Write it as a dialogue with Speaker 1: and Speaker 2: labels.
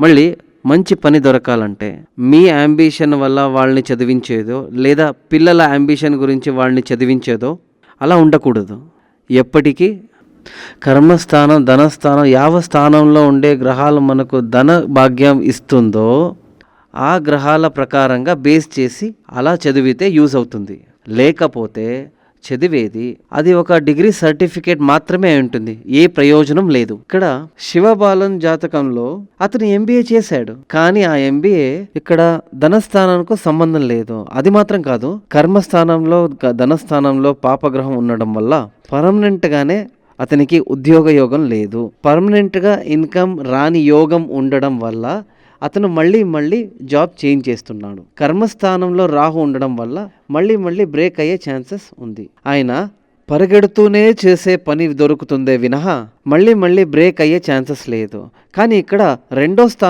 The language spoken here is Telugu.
Speaker 1: మళ్ళీ మంచి పని దొరకాలంటే మీ యాంబిషన్ వల్ల వాళ్ళని చదివించేదో లేదా పిల్లల యాంబిషన్ గురించి వాళ్ళని చదివించేదో అలా ఉండకూడదు. ఎప్పటికీ కర్మస్థానం, ధనస్థానం, యావ స్థానంలో ఉండే గ్రహాలు మనకు ధన భాగ్యం ఇస్తుందో ఆ గ్రహాల ప్రకారంగా బేస్ చేసి అలా చదివితే యూజ్ అవుతుంది. లేకపోతే చదివేది అది ఒక డిగ్రీ సర్టిఫికేట్ మాత్రమే ఉంటుంది, ఏ ప్రయోజనం లేదు. ఇక్కడ శివబాలన్ జాతకంలో అతను ఎంబీఏ చేశాడు, కానీ ఆ ఎంబీఏ ఇక్కడ ధనస్థానానికి సంబంధం లేదు. అది మాత్రం కాదు, కర్మస్థానంలో ధనస్థానంలో పాపగ్రహం ఉండడం వల్ల పర్మనెంట్ గానే అతనికి ఉద్యోగ యోగం లేదు. పర్మనెంట్గా ఇన్కమ్ రాని యోగం ఉండడం వల్ల అతను మళ్ళీ జాబ్ చేంజ్ చేస్తున్నాడు. కర్మస్థానంలో రాహు ఉండడం వల్ల మళ్ళీ బ్రేక్ అయ్యే ఛాన్సెస్ ఉంది. ఆయన పరిగెడుతూనే చేసే పని దొరుకుతుందే వినహా మళ్ళీ బ్రేక్ అయ్యే ఛాన్సెస్ లేదు. కానీ ఇక్కడ రెండో స్థానం